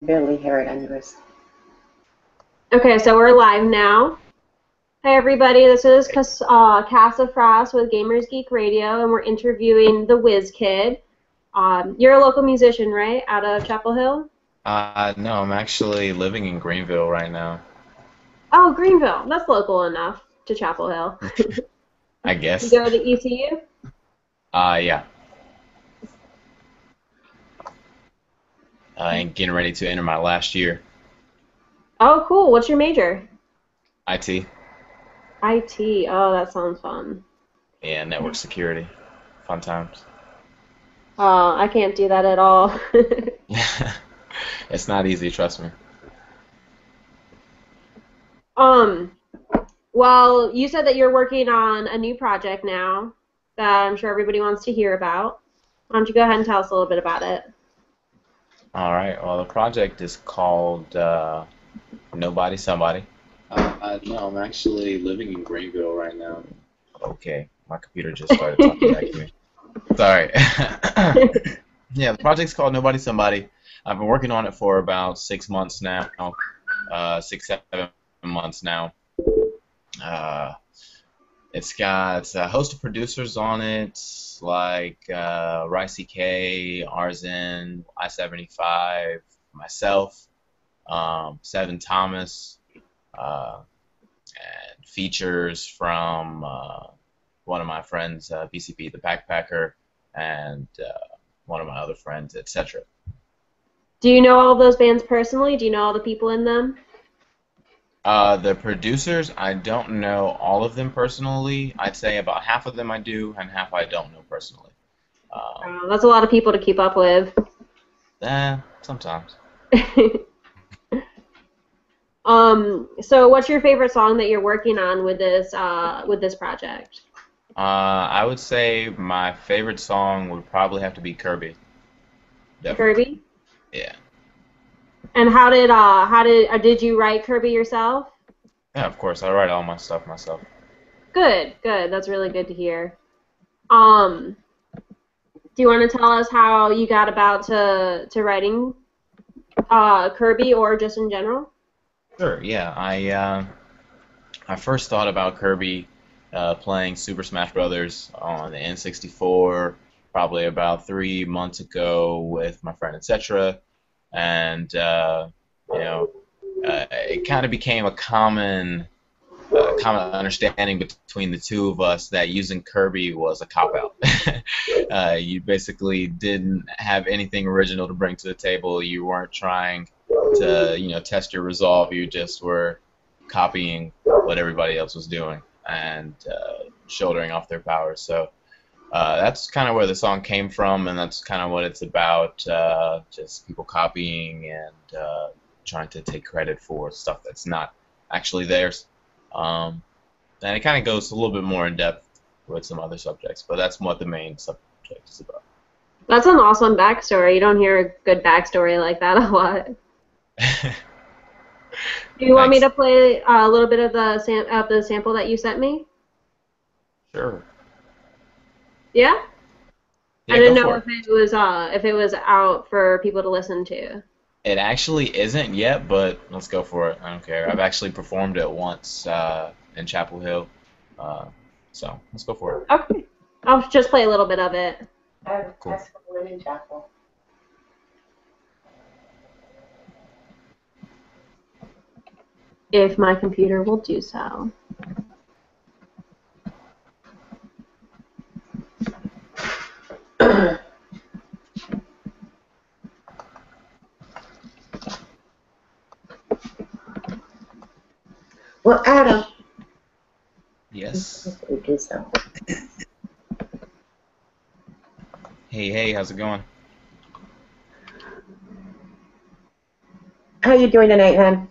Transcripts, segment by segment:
Barely hear it anyways. Okay, so we're live now. Hi everybody, this is Casa Frost with Gamers Geek Radio, and we're interviewing the Whiz Kid. You're a local musician, right? Out of Chapel Hill? No, I'm actually living in Greenville right now. Oh, Greenville. That's local enough to Chapel Hill. I You guess. go to ECU? Yeah. And getting ready to enter my last year. Oh, cool. What's your major? IT. IT. Oh, that sounds fun. And network security. Fun times. Oh, I can't do that at all. It's not easy, trust me. Um, well, you said that you're working on a new project now that I'm sure everybody wants to hear about. Why don't you go ahead and tell us a little bit about it? All right. Well, the project is called Nobody Somebody. No, I'm actually living in Greenville right now. Okay. My computer just started talking back to me. Sorry. Yeah, the project's called Nobody Somebody. I've been working on it for about 6 months now, 6, 7 months now. It's got a host of producers on it, like RyCK, Arzen, I-75, myself, Seven Thomas, and features from one of my friends, BCP the Backpacker, and one of my other friends, etc. Do you know all of those bands personally? Do you know all the people in them? The producers, I don't know all of them personally. I'd say about half of them I do, and half I don't know personally. That's a lot of people to keep up with. Sometimes. So what's your favorite song that you're working on with this project? I would say my favorite song would probably have to be Kirby. Definitely. Kirby? Yeah. And did you write Kirby yourself? Yeah, of course. I write all my stuff myself. Good, good. That's really good to hear. Do you want to tell us how you got about to writing Kirby, or just in general? Sure. Yeah. I first thought about Kirby playing Super Smash Brothers on the N64 probably about 3 months ago with my friend, etc. And it kind of became a common understanding between the two of us that using Kirby was a cop-out. You basically didn't have anything original to bring to the table. You weren't trying to, test your resolve. You just were copying what everybody else was doing and shouldering off their powers. So that's kind of where the song came from, and that's kind of what it's about, just people copying and trying to take credit for stuff that's not actually theirs. And it kind of goes a little bit more in depth with some other subjects, but that's what the main subject is about. That's an awesome backstory. You don't hear a good backstory like that a lot. Do you want me Thanks. to play a little bit of the sample that you sent me? Sure. Yeah? I Yeah, didn't go know for it. if it was out for people to listen to. It actually isn't yet, but let's go for it. I don't care. I've actually performed it once in Chapel Hill, so let's go for it. Okay. I'll just play a little bit of it. I have a Cool. test for in chapel. If my computer will do so. Well, Adam, Yes. we do so. Hey, how's it going? How you doing tonight, hon?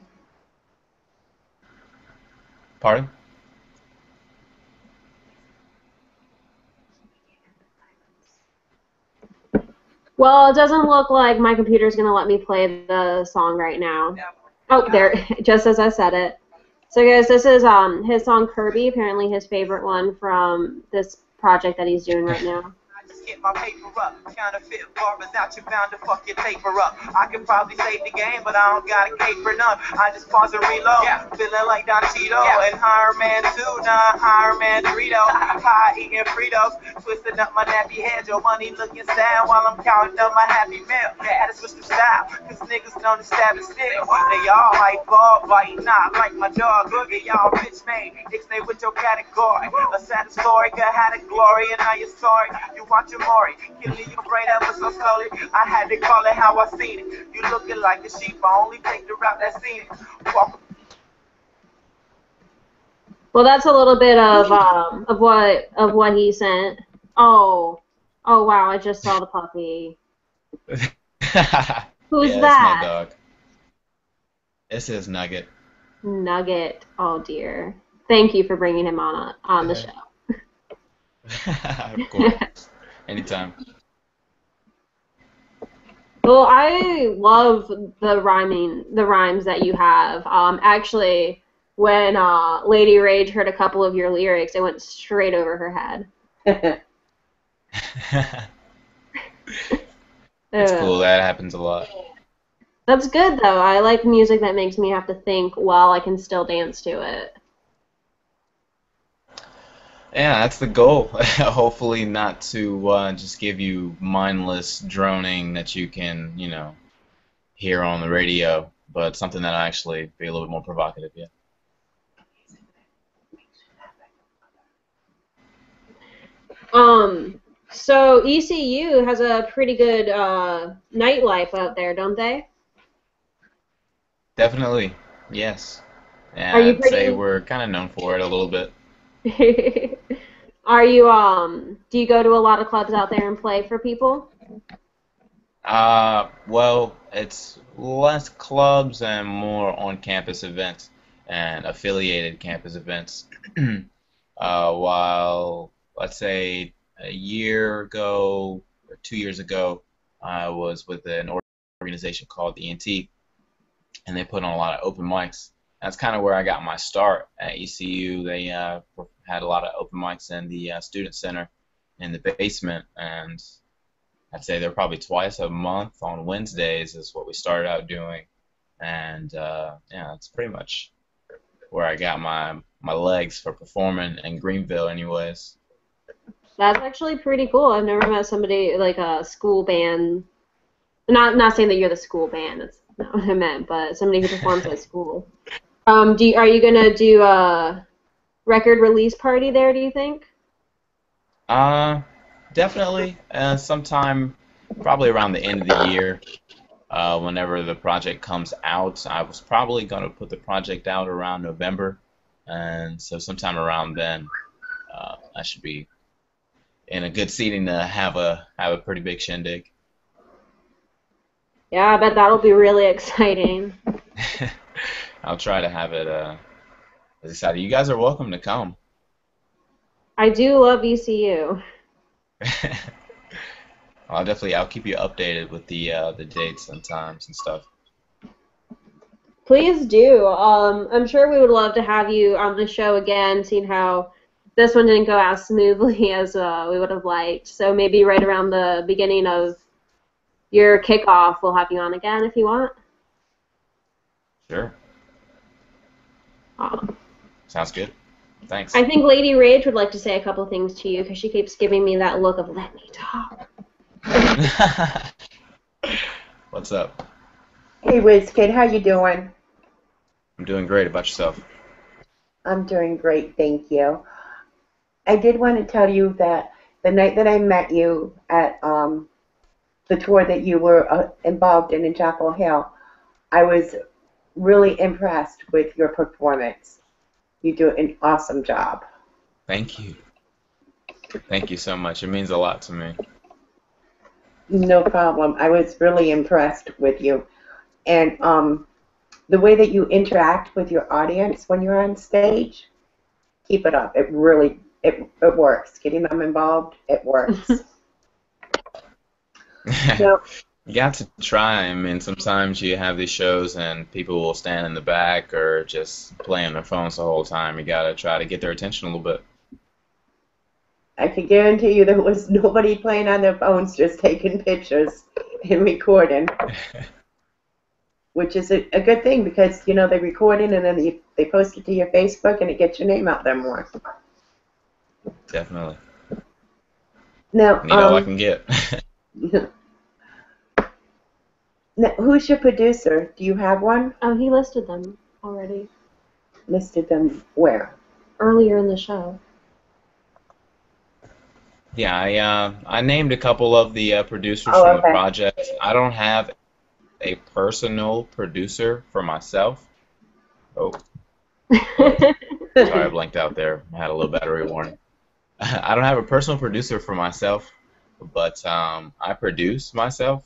Pardon? Well, it doesn't look like my computer's going to let me play the song right now. Oh, there, just as I said it. So guys, this is his song Kirby, apparently his favorite one from this project that he's doing right now. get my paper up. Counterfeit barbers out, you're bound to fuck your taper up. I could probably save the game, but I don't got a cape for none. I just pause and reload. Yeah. Feeling like Don Cheeto. Yeah. And Higher Man 2, nah, Higher Man Dorito. High eating Fritos. Twisting up my nappy head. Your money looking sad while I'm counting up my happy meal. Had to switch the style, cause niggas known to stab and still. They all like ball biting, not like my dog. Look at y'all bitch made. Ixnay with your category. A sad story, could had a glory, and now you're sorry. You want your Maury, killing your brain ever so slowly. I had to call it how I seen it. You looking like a sheep, I only take the route that's seen it. Walk. Well, that's a little bit of what he sent. Oh wow! I just saw the puppy. Who's Yeah, that? That's my dog. This is Nugget. Nugget. Oh dear. Thank you for bringing him on the show. Of course. Anytime. Well, I love the rhymes that you have. Actually, when Lady Rage heard a couple of your lyrics, it went straight over her head. It's cool. That happens a lot. That's good, though. I like music that makes me have to think while I can still dance to it. Yeah, that's the goal. Hopefully not to just give you mindless droning that you can, hear on the radio, but something that'll actually be a little bit more provocative, yeah. So ECU has a pretty good nightlife out there, don't they? Definitely, yes. Yeah, Are you I'd say we're kind of known for it a little bit. Are you do you go to a lot of clubs out there and play for people? Well, it's less clubs and more on-campus events and affiliated campus events. While, let's say, a year ago or 2 years ago, I was with an organization called the ENT, and they put on a lot of open mics. That's kind of where I got my start at ECU. They had a lot of open mics in the student center in the basement, and I'd say they're probably twice a month on Wednesdays is what we started out doing. And yeah, that's pretty much where I got my legs for performing in Greenville anyways. That's actually pretty cool. I've never met somebody like a school band. Not saying that you're the school band. That's not what I meant, but somebody who performs at school. Are you gonna do a record release party there? Do you think? Definitely. Sometime probably around the end of the year, whenever the project comes out. I was probably gonna put the project out around November, and so sometime around then, I should be in a good seating to have a pretty big shindig. Yeah, I bet that'll be really exciting. I'll try to have it as exciting. You guys are welcome to come. I do love ECU. I'll keep you updated with the dates and times and stuff. Please do. I'm sure we would love to have you on the show again, seeing how this one didn't go as smoothly as we would have liked. So maybe right around the beginning of your kickoff, we'll have you on again if you want. Sure. Sounds good. Thanks. I think Lady Rage would like to say a couple things to you because she keeps giving me that look of "let me talk." What's up? Hey, Whiz Kid, how you doing? I'm doing great. About yourself? I'm doing great, thank you. I did want to tell you that the night that I met you at the tour that you were involved in Chapel Hill, I was really impressed with your performance. You do an awesome job. Thank you. Thank you so much. It means a lot to me. No problem. I was really impressed with you. And the way that you interact with your audience when you're on stage, keep it up. It really, it works. Getting them involved, it works. So, you got to try. I mean, sometimes you have these shows and people will stand in the back or just play on their phones the whole time. You got to try to get their attention a little bit. I can guarantee you there was nobody playing on their phones, just taking pictures and recording, which is a good thing because, you know, they record it and then they post it to your Facebook and it gets your name out there more. Definitely. Now, Need all I can get. now, who's your producer? Do you have one? Oh, he listed them already Listed them where? earlier in the show. Yeah, I named a couple of the producers Oh, from the okay. project. I don't have a personal producer for myself. Oh, sorry, I blanked out there. I had a little battery warning. I don't have a personal producer for myself, but I produce myself.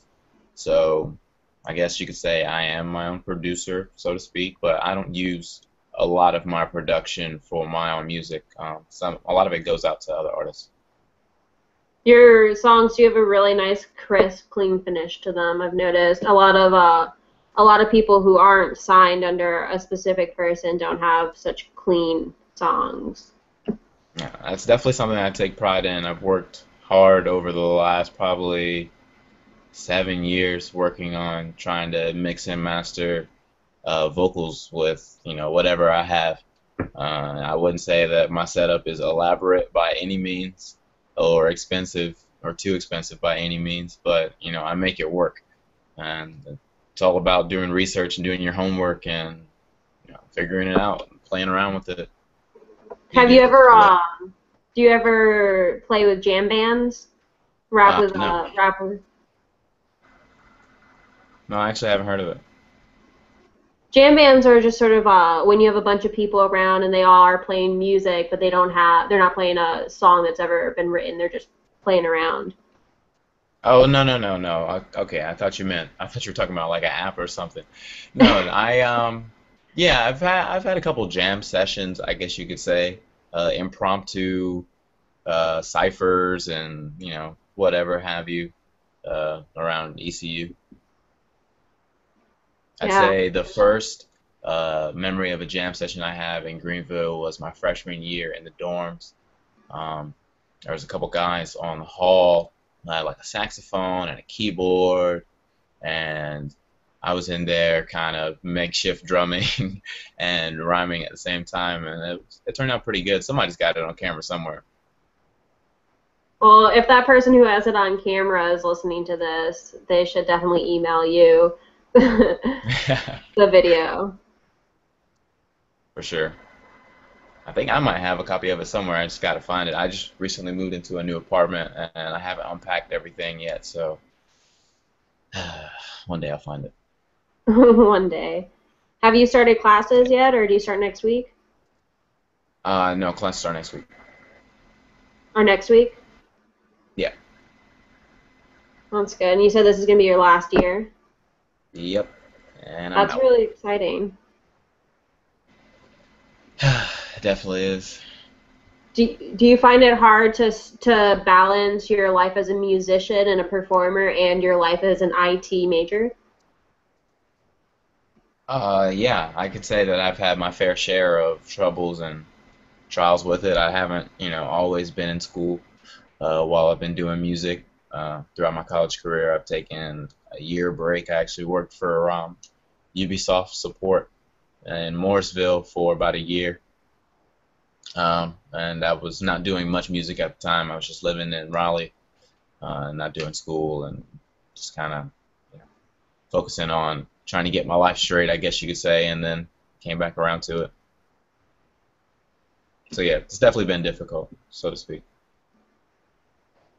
So I guess you could say I am my own producer, so to speak, but I don't use a lot of my production for my own music. A lot of it goes out to other artists. Your songs do have a really nice, crisp, clean finish to them. I've noticed a lot of people who aren't signed under a specific person don't have such clean songs. Yeah, that's definitely something I take pride in. I've worked hard over the last probably 7 years working on trying to mix and master vocals with, you know, whatever I have. I wouldn't say that my setup is elaborate by any means or expensive or too expensive by any means, but, you know, I make it work. And it's all about doing research and doing your homework and, you know, figuring it out and playing around with it. Have you ever, do you ever play with jam bands? No. Rap with. No, I actually haven't heard of it. Jam bands are just sort of when you have a bunch of people around and they all are playing music, but they're not playing a song that's ever been written. They're just playing around. Oh, no. Okay, I thought you were talking about like an app or something. No, yeah, I've had a couple jam sessions, I guess you could say, impromptu ciphers and, you know, whatever have you, around ECU. I'd say the first memory of a jam session I have in Greenville was my freshman year in the dorms. There was a couple guys on the hall, like a saxophone and a keyboard, and I was in there kind of makeshift drumming and rhyming at the same time, and it turned out pretty good. Somebody's got it on camera somewhere. Well, if that person who has it on camera is listening to this, they should definitely email you the video. For sure. I think I might have a copy of it somewhere. I just got to find it. I just recently moved into a new apartment, and I haven't unpacked everything yet, so one day I'll find it. One day. Have you started classes yet, or do you start next week? No, classes start next week. Or next week? Yeah. That's good. And you said this is going to be your last year? Yep. And I'm That's out. really exciting. It definitely is. Do you find it hard to balance your life as a musician and a performer and your life as an IT major? Yeah, I could say that I've had my fair share of troubles and trials with it. I haven't, you know, always been in school while I've been doing music. Throughout my college career, I've taken a year break. I actually worked for Ubisoft support in Morrisville for about a year. And I was not doing much music at the time. I was just living in Raleigh, not doing school, and just kind of, you know, focusing on trying to get my life straight, I guess you could say, and then came back around to it. So yeah, it's definitely been difficult, so to speak.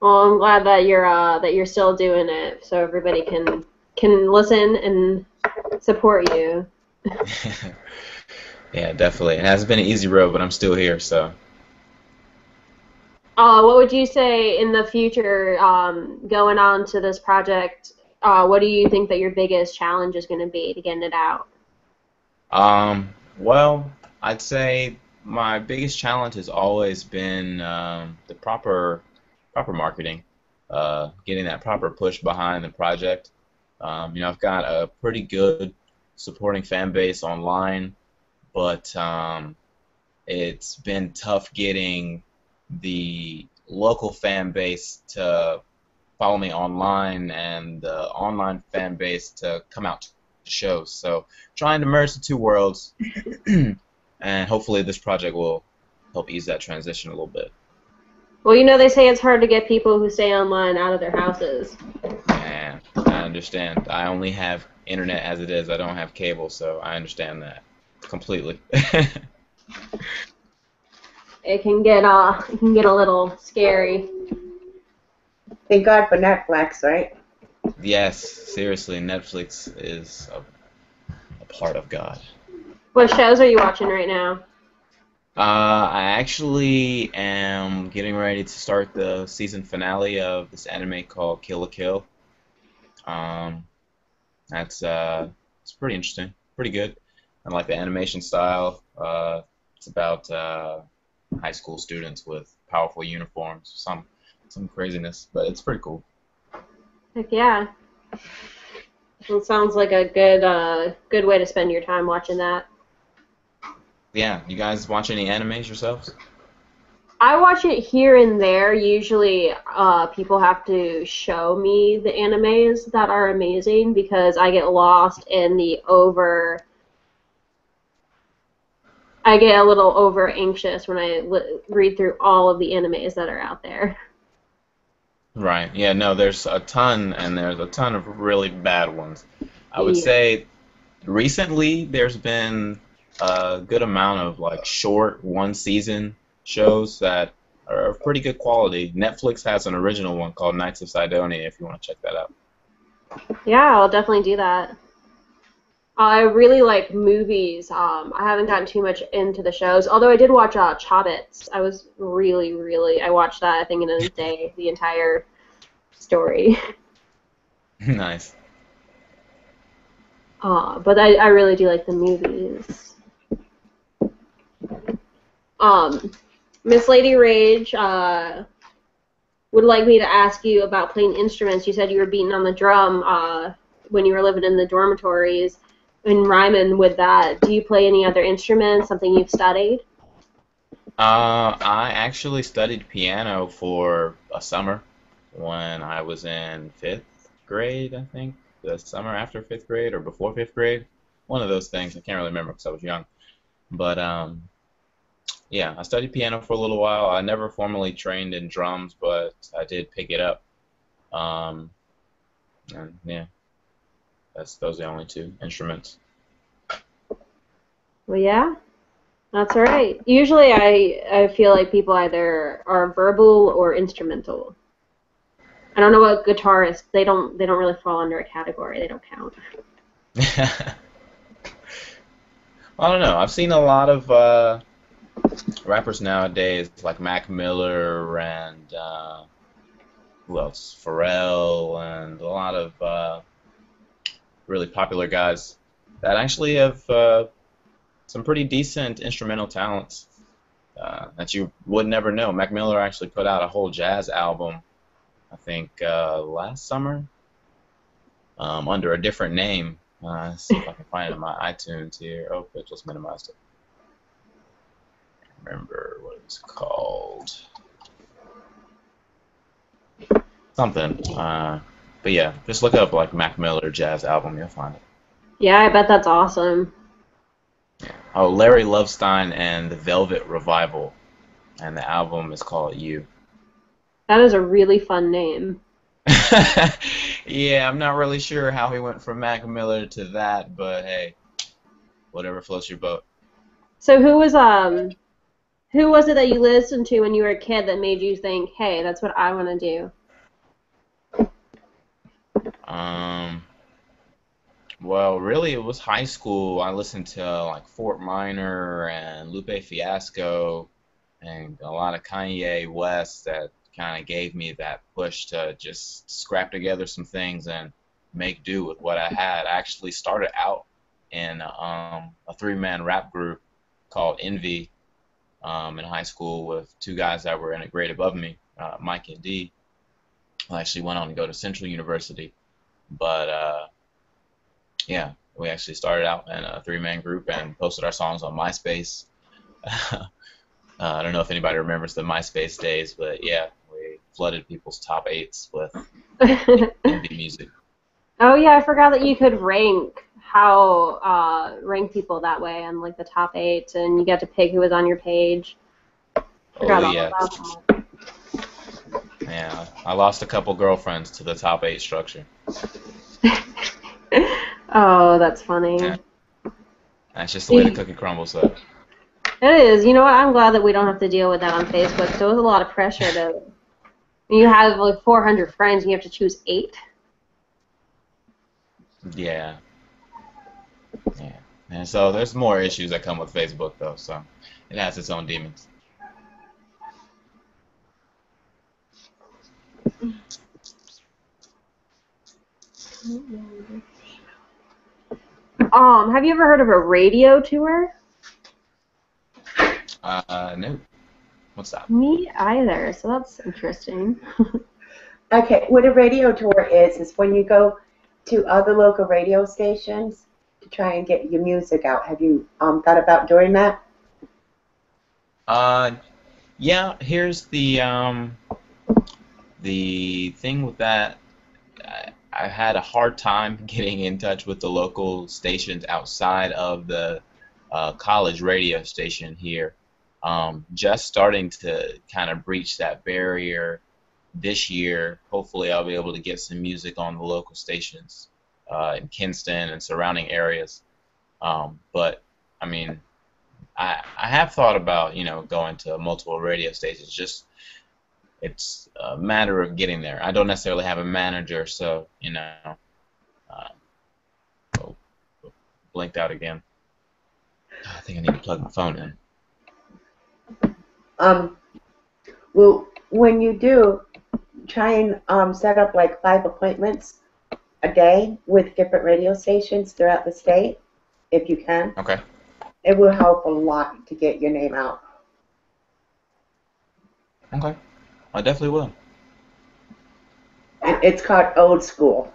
Well, I'm glad that you're still doing it, so everybody can listen and support you. Yeah, definitely. It hasn't been an easy road, but I'm still here, so. What would you say in the future, going on to this project, what do you think that your biggest challenge is going to be to getting it out? Well, I'd say my biggest challenge has always been the proper marketing, getting that proper push behind the project. You know, I've got a pretty good supporting fan base online, but it's been tough getting the local fan base to follow me online and the online fan base to come out to shows. So trying to merge the two worlds, and hopefully this project will help ease that transition a little bit. Well, you know they say it's hard to get people who stay online out of their houses. And I understand. I only have internet as it is. I don't have cable, so I understand that completely. It can get a little scary. Thank God for Netflix, right? Yes, seriously, Netflix is a part of God. What shows are you watching right now? I actually am getting ready to start the season finale of this anime called Kill la Kill. That's it's pretty interesting, pretty good. I like the animation style. It's about high school students with powerful uniforms, some craziness, but it's pretty cool. Heck yeah. It sounds like a good way to spend your time watching that. Yeah, you guys watch any animes yourselves? I watch it here and there. Usually, people have to show me the animes that are amazing because I get lost in I get a little over anxious when I read through all of the animes that are out there. Right. Yeah, no, there's a ton, and there's a ton of really bad ones. I would say recently there's been a good amount of like short one-season shows that are of pretty good quality. Netflix has an original one called Knights of Sidonia if you want to check that out. Yeah, I'll definitely do that. I really like movies. I haven't gotten too much into the shows, although I did watch Chobbits. I was I watched that, I think, in a day, the entire story. Nice. But I really do like the movies. Miss Lady Rage would like me to ask you about playing instruments. You said you were beating on the drum when you were living in the dormitories. And rhyming with that, do you play any other instruments, something you've studied? I actually studied piano for a summer when I was in 5th grade, I think. The summer after 5th grade or before 5th grade. One of those things. I can't really remember because I was young. But, yeah, I studied piano for a little while. I never formally trained in drums, but I did pick it up. And, yeah. Those are the only two instruments. Well, yeah, that's all right. Usually I feel like people either are verbal or instrumental. I don't know what guitarists, they don't really fall under a category. They don't count. I don't know. I've seen a lot of rappers nowadays like Mac Miller and who else? Pharrell and a lot of really popular guys that actually have some pretty decent instrumental talents that you would never know. Mac Miller actually put out a whole jazz album, I think, last summer under a different name. Let's see if I can find it in my iTunes here. Oh, it just minimized it. I can't remember what it was called. Something. But yeah, just look up like Mac Miller jazz album, you'll find it. Yeah, I bet that's awesome. Oh, Larry Lovestein and the Velvet Revival, and the album is called You. That is a really fun name. Yeah, I'm not really sure how he went from Mac Miller to that, but hey, whatever floats your boat. So who was it that you listened to when you were a kid that made you think, hey, that's what I want to do? Well, really, it was high school. I listened to like Fort Minor and Lupe Fiasco and a lot of Kanye West that kind of gave me that push to just scrap together some things and make do with what I had. I actually started out in a 3-man rap group called Envy in high school with 2 guys that were in a grade above me, Mike and D. I actually went on to go to Central University. But, yeah, we actually started out in a 3-man group and posted our songs on MySpace. I don't know if anybody remembers the MySpace days, but, yeah, flooded people's top 8s with indie music. Oh yeah, I forgot that you could rank people that way on like the top 8, and you got to pick who was on your page. Forgot Oh all yeah. about that. Yeah, I lost a couple girlfriends to the top 8 structure. Oh, that's funny. Yeah. That's just the way the cookie crumbles, though. It is. You know what? I'm glad that we don't have to deal with that on Facebook. So it was a lot of pressure to. You have like 400 friends, and you have to choose 8. Yeah. Yeah. And so there's more issues that come with Facebook, though. So it has its own demons. Have you ever heard of a radio tour? No. What's that? Me either. So that's interesting. Okay, what a radio tour is when you go to other local radio stations to try and get your music out. Have you thought about doing that? Yeah. Here's the thing with that. I had a hard time getting in touch with the local stations outside of the college radio station here. Just starting to kind of breach that barrier this year. Hopefully I'll be able to get some music on the local stations in Kinston and surrounding areas. But I mean, I have thought about, going to multiple radio stations. Just it's a matter of getting there. I don't necessarily have a manager, so oh, blinked out again. I think I need to plug my phone in. Well, when you do, try and set up like 5 appointments a day with different radio stations throughout the state, if you can. Okay. It will help a lot to get your name out. Okay. I definitely will. It's called old school.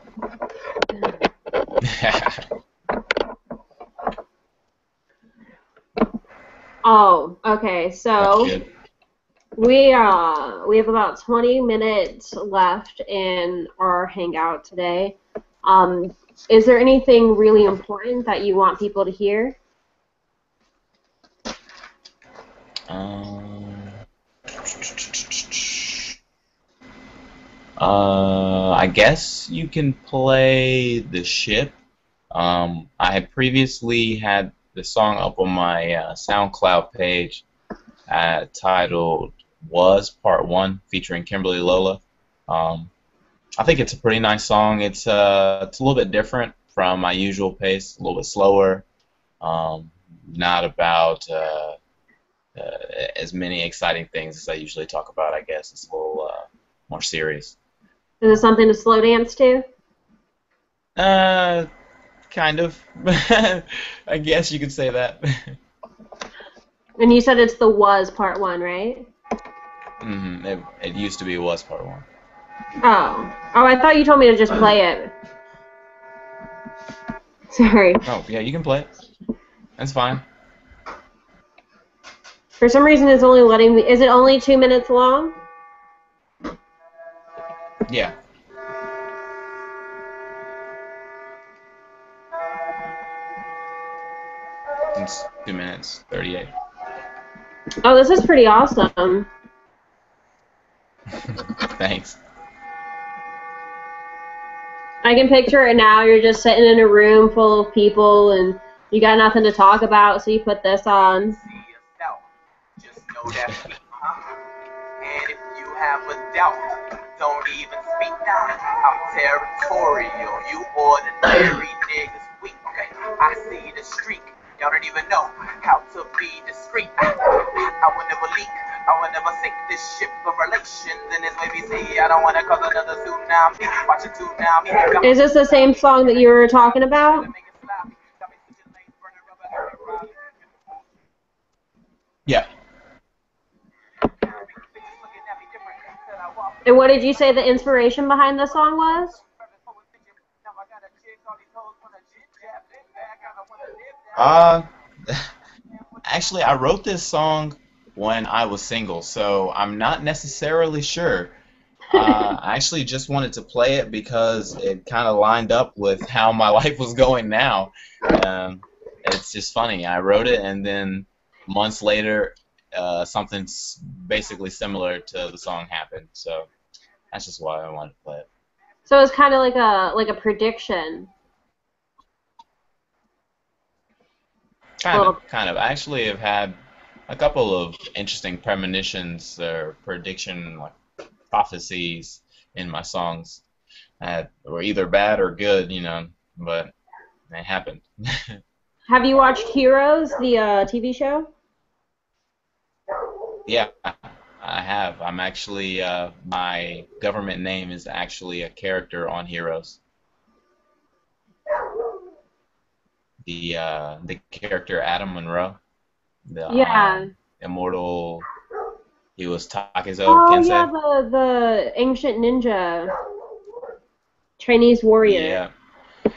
Oh, okay. So we have about 20 minutes left in our hangout today. Is there anything really important that you want people to hear? I guess you can play The Ship. I had previously had the song up on my SoundCloud page titled Was Part 1 featuring Kimberly Lola. I think it's a pretty nice song. It's a little bit different from my usual pace, a little bit slower. Not about as many exciting things as I usually talk about, I guess. It's a little more serious. Is it something to slow dance to? Kind of. I guess you could say that. And you said it's the Was Part 1, right? Mm-hmm. It used to be Was Part 1. Oh, I thought you told me to just play it. Sorry. Oh, yeah, you can play it. That's fine. For some reason, it's only letting me. Is it only 2 minutes long? Yeah. It's 2 minutes 38. Oh, this is pretty awesome. Thanks. I can picture it now. You're just sitting in a room full of people, and you got nothing to talk about, so you put this on. Just know that. And if you have a doubt, don't even speak now. I'm territorial. You ordinary niggas weak. I see the streak. Y'all don't even know how to be discreet. I will never leak. I will never sink this ship of relations in this way. See, I don't want to cause another tsunami. Watch a tsunami. Is this the same song that you were talking about? Yeah. And what did you say the inspiration behind the song was? Actually, I wrote this song when I was single, so I'm not necessarily sure I actually just wanted to play it because it kind of lined up with how my life was going now. It's just funny. I wrote it, and then months later, something basically similar to the song happened. So that's just why I wanted to play it. So it's kind of like a prediction. Kind of. I actually have had a couple of interesting premonitions or prediction like prophecies in my songs that were either bad or good, but it happened. Have you watched Heroes, the TV show? Yeah, I have. I'm actually my government name is actually a character on Heroes. The character Adam Monroe, the Yeah. immortal. He was Takezo Oh Kensei. yeah, the ancient ninja, Chinese warrior. Yeah.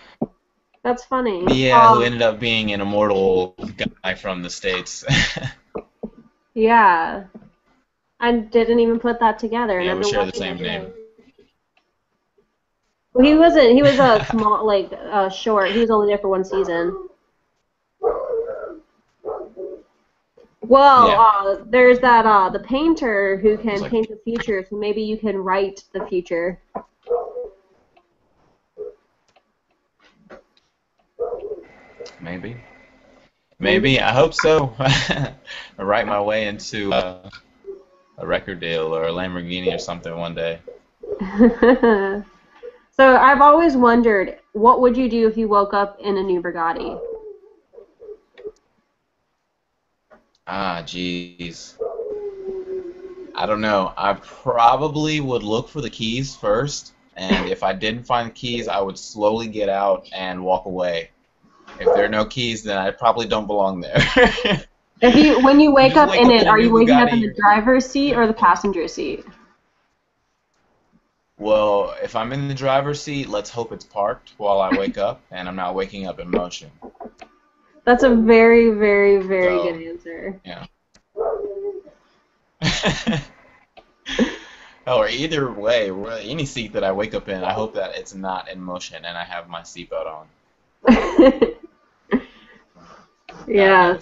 That's funny. Yeah, who ended up being an immortal guy from the States. Yeah. I didn't even put that together. Yeah, and we I've been share the watching same it name. today. Well, he wasn't. He was a small, like short. He was only there for one season. Well, Yeah. there's that the painter who can like- paint the future. So maybe you can write the future. Maybe. I hope so. I write my way into a record deal or a Lamborghini or something one day. So I've always wondered, what would you do if you woke up in a new Bugatti? Ah, jeez. I don't know. I probably would look for the keys first, and if I didn't find the keys, I would slowly get out and walk away. If there are no keys, then I probably don't belong there. When you wake Just up wake in up it, in a are you new waking up in Bugatti. the driver's seat or the passenger seat? Well, if I'm in the driver's seat, let's hope it's parked while I wake up, and I'm not waking up in motion. That's a very, very, very So, good answer. Yeah. Or either way, any seat that I wake up in, I hope that it's not in motion and I have my seatbelt on. Yeah.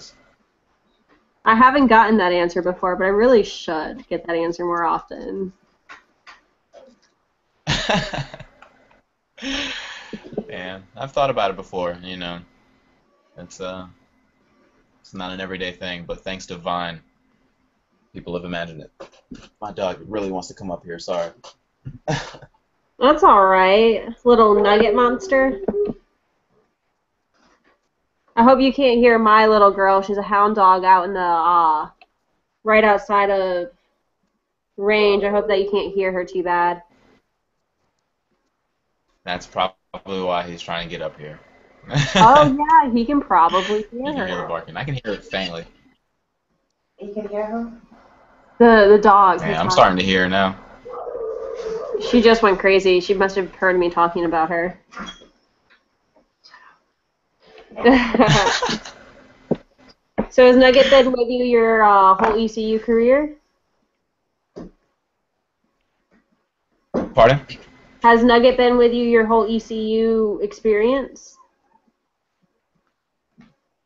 I haven't gotten that answer before, but I really should get that answer more often. Yeah, I've thought about it before, It's not an everyday thing, but thanks to Vine, people have imagined it. My dog really wants to come up here, sorry. That's alright. Little nugget monster. I hope you can't hear my little girl. She's a hound dog out in the, right outside of range. I hope that you can't hear her too bad. That's probably why he's trying to get up here. Oh, yeah, he can probably hear You can hear the her. barking. I can hear it faintly. You can hear her? The dog. Yeah, I'm starting to hear her now. She just went crazy. She must have heard me talking about her. So has Nugget been with you your whole ECU career? Pardon? Has Nugget been with you your whole ECU experience?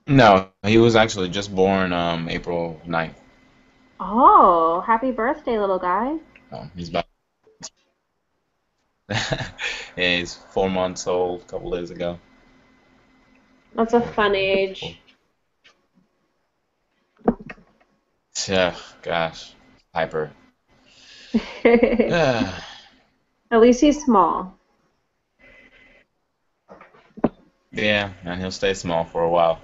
No, he was actually just born April 9th. Oh, happy birthday, little guy. He's about yeah, he's 4 months old a couple days ago. That's a fun age. Yeah, gosh, hyper. At least he's small. Yeah, and he'll stay small for a while.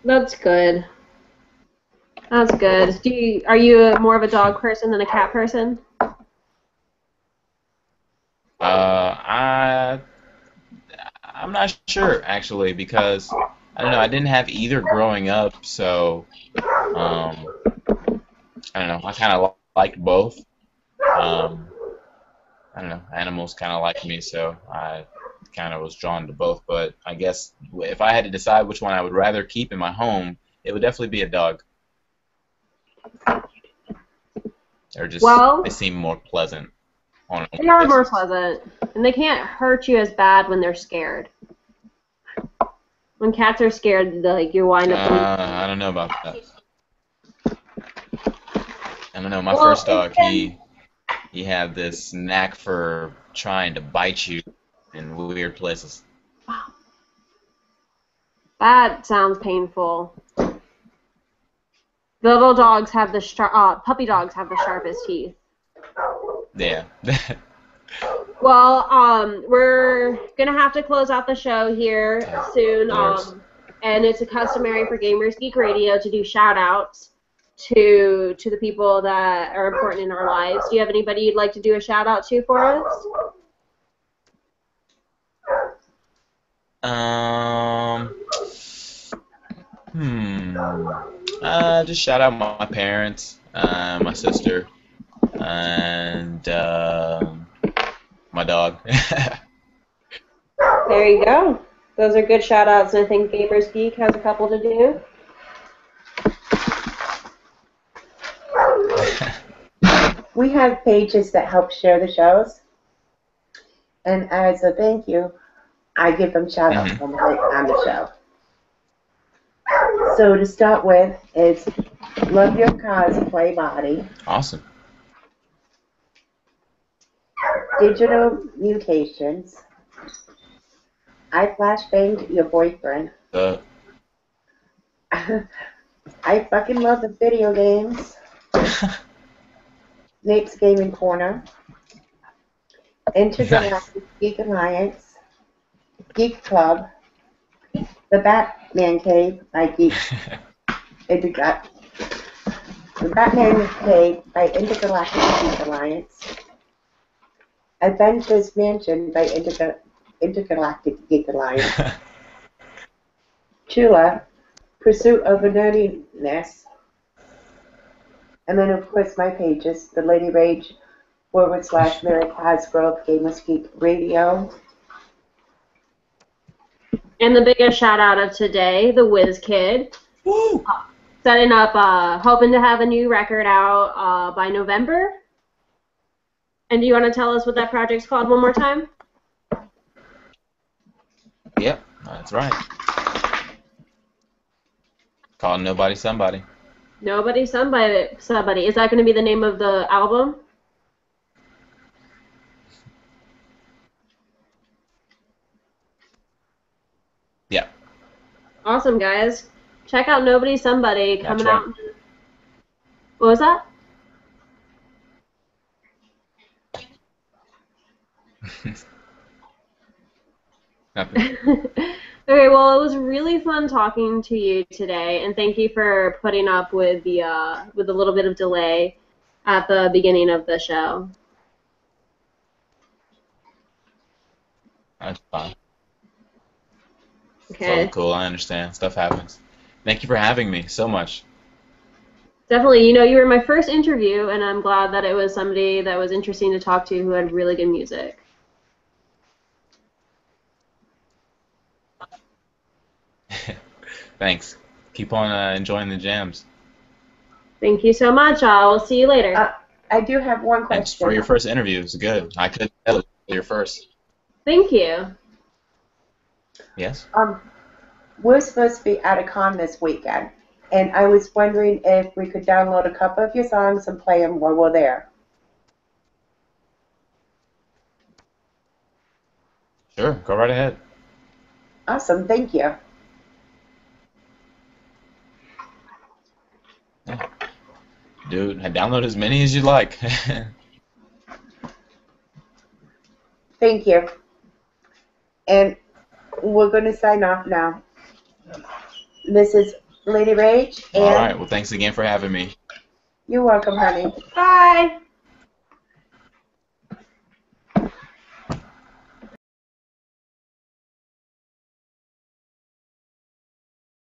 That's good. That's good. Are you more of a dog person than a cat person? I'm not sure actually because I don't know. I didn't have either growing up, so I don't know. I kind of liked both. I don't know. Animals kind of like me, so I kind of was drawn to both. But I guess if I had to decide which one I would rather keep in my home, it would definitely be a dog. They're just Well, they seem more pleasant on a they are more basis. pleasant, and they can't hurt you as bad when they're scared. When cats are scared, like you wind up. I don't know about that. I don't know. My Well, first dog, it's been- he had this knack for trying to bite you in weird places. That sounds painful. Little dogs have the puppy dogs have the sharpest teeth. Yeah. Well, we're gonna have to close out the show here soon. And it's a customary for Gamers Geek Radio to do shout outs to the people that are important in our lives. Do you have anybody you'd like to do a shout out to for us? Just shout out my parents, my sister, and my dog. There you go. Those are good shout outs, and I think Gamers Geek has a couple to do. We have pages that help share the shows, and as a thank you, I give them shout outs on the show. So to start with is Love Your Cosplay Body, Awesome. Digital Mutations, I Flashbanged Your Boyfriend, I Fucking Love the Video Games, Nate's Gaming Corner, Intergalactic Geek Alliance, Geek Club, The Batman Cave by Geek. The Batman Cave by Intergalactic Geek Alliance, Adventures Mansion by Intergalactic Geek Alliance, Chula, Pursuit of Nerdiness, and then of course my pages, the Lady Rage / Mary Cosgrove Gamers Geek Radio. And the biggest shout out of today, the Whiz Kid. Woo! Setting up, hoping to have a new record out by November. And do you want to tell us what that project's called one more time? Yep, that's right. Called Nobody Somebody. Nobody, somebody. Is that going to be the name of the album? Yeah. Awesome, guys. Check out Nobody Somebody coming out. What was that? Nothing. Okay, well, it was really fun talking to you today, and thank you for putting up with the little bit of delay at the beginning of the show. That's fine. Okay. Totally cool. I understand. Stuff happens. Thank you for having me so much. Definitely. You know, you were my first interview, and I'm glad that it was somebody that was interesting to talk to who had really good music. Thanks. Keep on enjoying the jams. Thank you so much. We'll see you later. I do have one question. Thanks for your first interview. It was good. I could tell it was your first. Thank you. Yes? We're supposed to be at a con this weekend, and I was wondering if we could download a couple of your songs and play them while we're there. Sure. Go right ahead. Awesome, thank you. Yeah. Dude, download as many as you like. Thank you. And we're going to sign off now. This is Lady Rage, and All right. Well, thanks again for having me. you're welcome, honey. Bye.